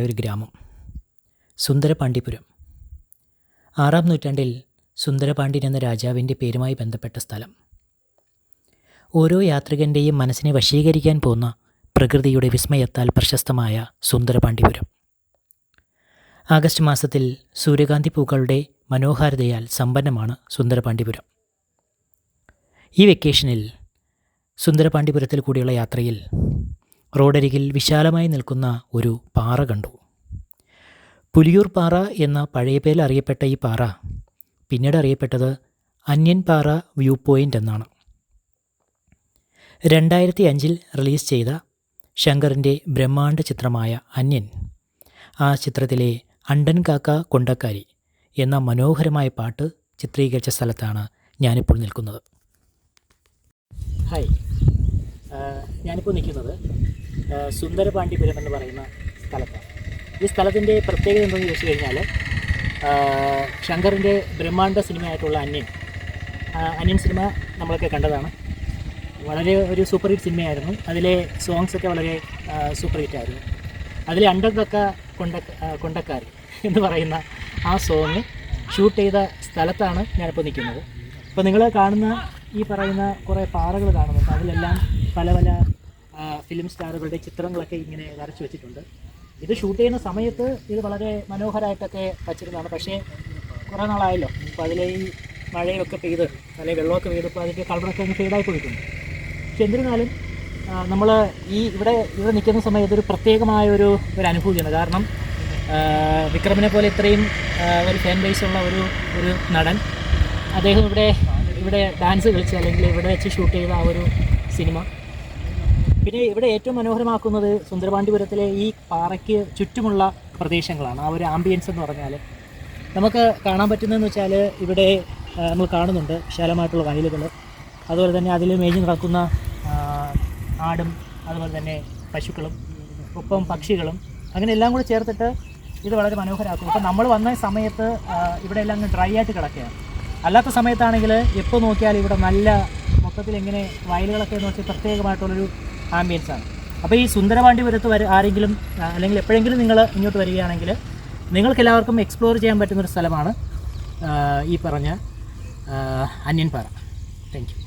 ഒരു ഗ്രാമം സുന്ദരപാണ്ഡിപുരം. 6-ാം നൂറ്റാണ്ടിൽ സുന്ദരപാണ്ഡ്യൻ എന്ന രാജാവിൻ്റെ പേരുമായി ബന്ധപ്പെട്ട സ്ഥലം. ഓരോ യാത്രികൻ്റെയും മനസ്സിനെ വശീകരിക്കാൻ പോകുന്ന പ്രകൃതിയുടെ വിസ്മയത്താൽ പ്രശസ്തമായ സുന്ദരപാണ്ഡിപുരം. ആഗസ്റ്റ് മാസത്തിൽ സൂര്യകാന്തി പൂക്കളുടെ മനോഹാരിതയാൽ സമ്പന്നമാണ് സുന്ദരപാണ്ഡിപുരം. ഈ വെക്കേഷനിൽ സുന്ദരപാണ്ഡിപുരത്തിൽ കൂടിയുള്ള യാത്രയിൽ റോഡരികിൽ വിശാലമായി നിൽക്കുന്ന ഒരു പാറ കണ്ടു. പുലിയൂർ പാറ എന്ന പഴയ പേരിൽ അറിയപ്പെട്ട ഈ പാറ പിന്നീട് അറിയപ്പെട്ടത് അന്യൻ പാറ വ്യൂ പോയിൻ്റ് എന്നാണ്. 2005 റിലീസ് ചെയ്ത ശങ്കറിൻ്റെ ബ്രഹ്മാണ്ഡ ചിത്രമായ അന്യൻ, ആ ചിത്രത്തിലെ അണ്ടൻ കാക്ക കൊണ്ടക്കാരി എന്ന മനോഹരമായ പാട്ട് ചിത്രീകരിച്ച സ്ഥലത്താണ് ഞാനിപ്പോൾ നിൽക്കുന്നത്. ഹായ്, ഞാനിപ്പോൾ നിൽക്കുന്നത് സുന്ദരപാണ്ഡിപുരം എന്ന് പറയുന്ന സ്ഥലത്താണ്. ഈ സ്ഥലത്തിൻ്റെ പ്രത്യേകത എന്താണെന്ന് ചോദിച്ചു കഴിഞ്ഞാൽ, ശങ്കറിൻ്റെ ബ്രഹ്മാണ്ഡ സിനിമയായിട്ടുള്ള അന്യൻ സിനിമ നമ്മളൊക്കെ കണ്ടതാണ്. വളരെ ഒരു സൂപ്പർ ഹിറ്റ് സിനിമയായിരുന്നു. അതിലെ സോങ്സൊക്കെ വളരെ സൂപ്പർ ഹിറ്റായിരുന്നു. അതിലെ അണ്ടൻ കാക്ക കൊണ്ടക്കാരി എന്ന് പറയുന്ന ആ സോങ് ഷൂട്ട് ചെയ്ത സ്ഥലത്താണ് ഞാനിപ്പോൾ നിൽക്കുന്നത്. അപ്പോൾ നിങ്ങൾ കാണുന്ന ഈ പറയുന്ന കുറേ പാറകൾ കാണുന്നുണ്ട്. അതിലെല്ലാം പല പല ഫിലിം സ്റ്റാറുകളുടെ ചിത്രങ്ങളൊക്കെ ഇങ്ങനെ വരച്ചു വെച്ചിട്ടുണ്ട്. ഇത് ഷൂട്ട് ചെയ്യുന്ന സമയത്ത് ഇത് വളരെ മനോഹരമായിട്ടൊക്കെ വച്ചിരുന്നതാണ്. പക്ഷേ കുറേ നാളായല്ലോ. അപ്പോൾ അതിലെ ഈ മഴയൊക്കെ പെയ്ത് അല്ലെങ്കിൽ വെള്ളമൊക്കെ പെയ്തപ്പോൾ അതിൻ്റെ കളറൊക്കെ അങ്ങ് ഫെയ്ഡായി പോയിട്ടുണ്ട്. പക്ഷെ എന്നിരുന്നാലും നമ്മൾ ഇവിടെ നിൽക്കുന്ന സമയത്ത് ഒരു പ്രത്യേകമായൊരു അനുഭൂതിയാണ്. കാരണം വിക്രമിനെ പോലെ ഇത്രയും ഒരു ഫാൻ ബേസ് ഉള്ള ഒരു നടൻ, അദ്ദേഹം ഇവിടെ ഡാൻസ് കളിച്ച് അല്ലെങ്കിൽ ഇവിടെ വെച്ച് ഷൂട്ട് ചെയ്ത ആ ഒരു സിനിമ. പിന്നെ ഇവിടെ ഏറ്റവും മനോഹരമാക്കുന്നത് സുന്ദരപാണ്ഡിപുരത്തിലെ ഈ പാറയ്ക്ക് ചുറ്റുമുള്ള പ്രദേശങ്ങളാണ്. ആ ഒരു ആംബിയൻസ് എന്ന് പറഞ്ഞാൽ നമുക്ക് കാണാൻ പറ്റുന്നതെന്ന് വെച്ചാൽ, ഇവിടെ നമ്മൾ കാണുന്നുണ്ട് വിശാലമായിട്ടുള്ള വയലുകൾ, അതുപോലെ തന്നെ അതിൽ മേഞ്ഞ് നടക്കുന്ന ആടും അതുപോലെ തന്നെ പശുക്കളും ഒപ്പം പക്ഷികളും, അങ്ങനെ എല്ലാം കൂടി ചേർത്തിട്ട് ഇത് വളരെ മനോഹരമാക്കും. ഇപ്പോൾ നമ്മൾ വന്ന സമയത്ത് ഇവിടെ എല്ലാം അങ്ങ് ഡ്രൈ ആയിട്ട് കിടക്കുകയാണ്. അല്ലാത്ത സമയത്താണെങ്കിൽ എപ്പോൾ നോക്കിയാലും ഇവിടെ നല്ല മൊത്തത്തിൽ എങ്ങനെ വയലുകളൊക്കെ എന്ന് വെച്ചാൽ പ്രത്യേകമായിട്ടുള്ളൊരു ആംബിയൻസാണ്. അപ്പോൾ ഈ സുന്ദരപാണ്ഡിപുരത്ത് അല്ലെങ്കിൽ അല്ലെങ്കിൽ എപ്പോഴെങ്കിലും നിങ്ങൾ ഇങ്ങോട്ട് വരികയാണെങ്കിൽ നിങ്ങൾക്കെല്ലാവർക്കും എക്സ്പ്ലോർ ചെയ്യാൻ പറ്റുന്നൊരു സ്ഥലമാണ് ഈ പറഞ്ഞ അന്യൻ പാറ. Thank you.